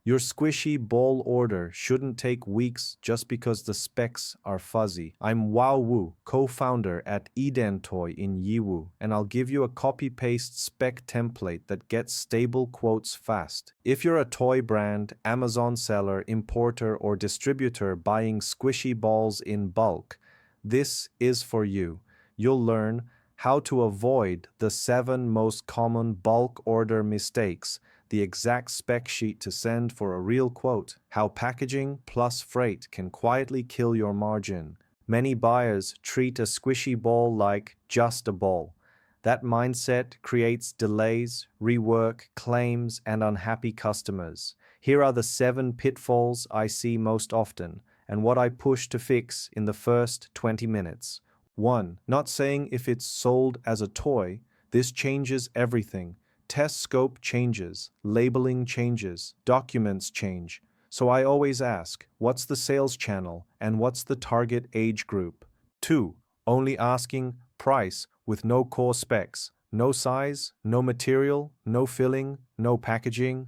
Your squishy ball order shouldn't take weeks just because the specs are fuzzy. I'm Yiwu, co-founder at EDNTOY in Yiwu, and I'll give you a copy-paste spec template that gets stable quotes fast. If you're a toy brand, Amazon seller, importer, or distributor buying squishy balls in bulk, this is for you. You'll learn how to avoid the 7 most common bulk order mistakes, the exact spec sheet to send for a real quote, how packaging plus freight can quietly kill your margin. Many buyers treat a squishy ball like just a ball. That mindset creates delays, rework, claims, and unhappy customers. Here are the 7 pitfalls I see most often, and what I push to fix in the first 20 minutes. 1. Not saying if it's sold as a toy. This changes everything. Test scope changes, labeling changes, documents change. So I always ask, what's the sales channel and what's the target age group? 2. Only asking price with no core specs, no size, no material, no filling, no packaging.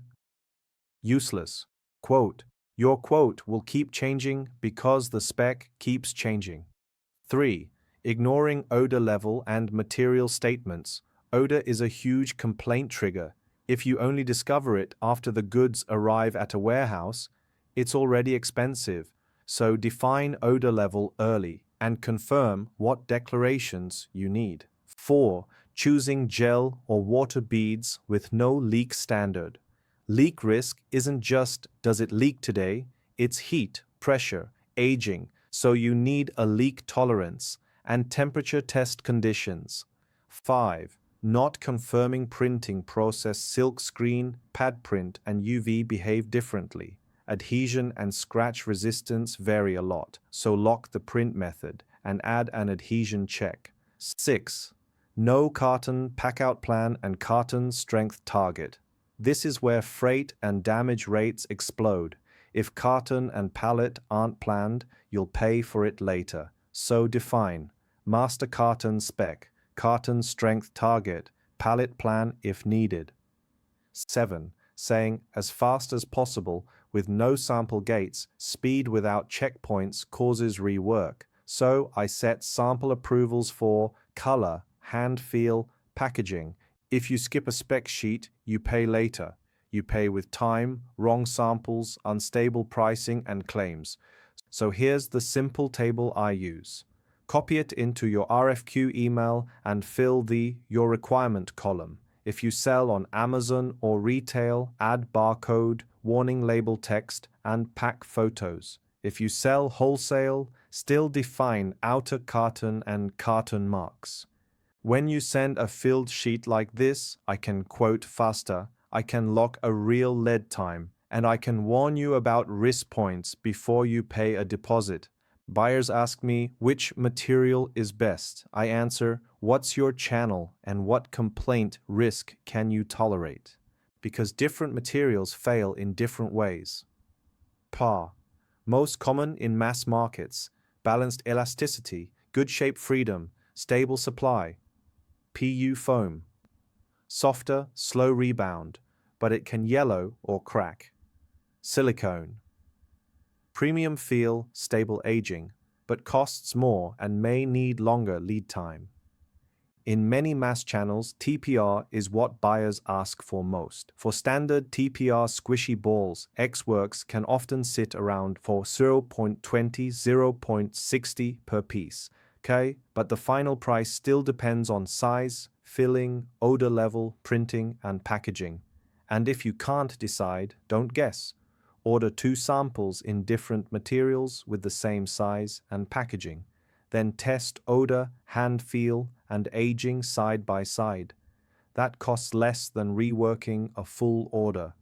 Useless. Quote. Your quote will keep changing because the spec keeps changing. 3. Ignoring odor level and material statements. Odor is a huge complaint trigger. If you only discover it after the goods arrive at a warehouse, it's already expensive. So define odor level early and confirm what declarations you need. 4. Choosing gel or water beads with no leak standard. Leak risk isn't just does it leak today, it's heat, pressure, aging, so you need a leak tolerance and temperature test conditions. 5. Not confirming printing process. Silk screen, pad print, and UV behave differently. Adhesion and scratch resistance vary a lot, so lock the print method and add an adhesion check. 6. No carton packout plan and carton strength target. This is where freight and damage rates explode. If carton and pallet aren't planned, you'll pay for it later. So define master carton spec, carton strength target, pallet plan if needed. 7. Saying as fast as possible with no sample gates. Speed without checkpoints causes rework. So I set sample approvals for color, hand feel, packaging. If you skip a spec sheet, you pay later. You pay with time, wrong samples, unstable pricing, and claims. So here's the simple table I use. Copy it into your RFQ email and fill the Your Requirement column. If you sell on Amazon or retail, add barcode, warning label text, and pack photos. If you sell wholesale, still define outer carton and carton marks. When you send a filled sheet like this, I can quote faster, I can lock a real lead time, and I can warn you about risk points before you pay a deposit. Buyers ask me which material is best. I answer, what's your channel and what complaint risk can you tolerate? Because different materials fail in different ways. PAR. Most common in mass markets, balanced elasticity, good shape freedom, stable supply. PU foam. Softer, slow rebound, but it can yellow or crack. Silicone. Premium feel, stable aging, but costs more and may need longer lead time. In many mass channels, TPR is what buyers ask for most. For standard TPR squishy balls, X-Works can often sit around for 0.20, 0.60 per piece. Okay, but the final price still depends on size, filling, odor level, printing, and packaging. And if you can't decide, don't guess. Order 2 samples in different materials with the same size and packaging. Then test odor, hand feel, and aging side by side. That costs less than reworking a full order.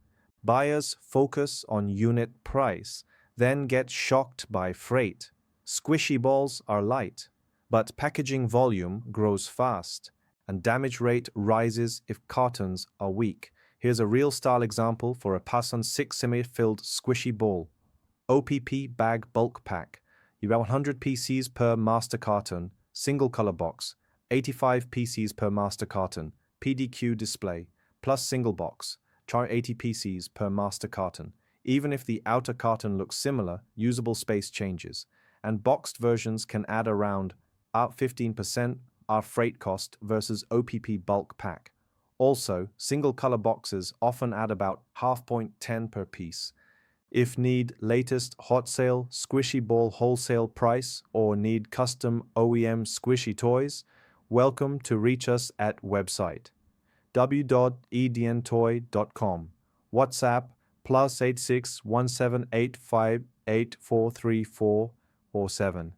Buyers focus on unit price, then get shocked by freight. Squishy balls are light, but packaging volume grows fast, and damage rate rises if cartons are weak. Here's a real style example for a Passon 6 semi-filled squishy ball. OPP bag bulk pack. You have 100 PCs per master carton, single color box, 85 PCs per master carton, PDQ display, plus single box, char 80 PCs per master carton. Even if the outer carton looks similar, usable space changes, and boxed versions can add around 15% our freight cost versus OPP bulk pack. Also, single color boxes often add about 0.5 per piece. If need latest hot sale squishy ball wholesale price or need custom OEM squishy toys, welcome to reach us at website w.edntoy.com. WhatsApp +86 1785 8434 or 7.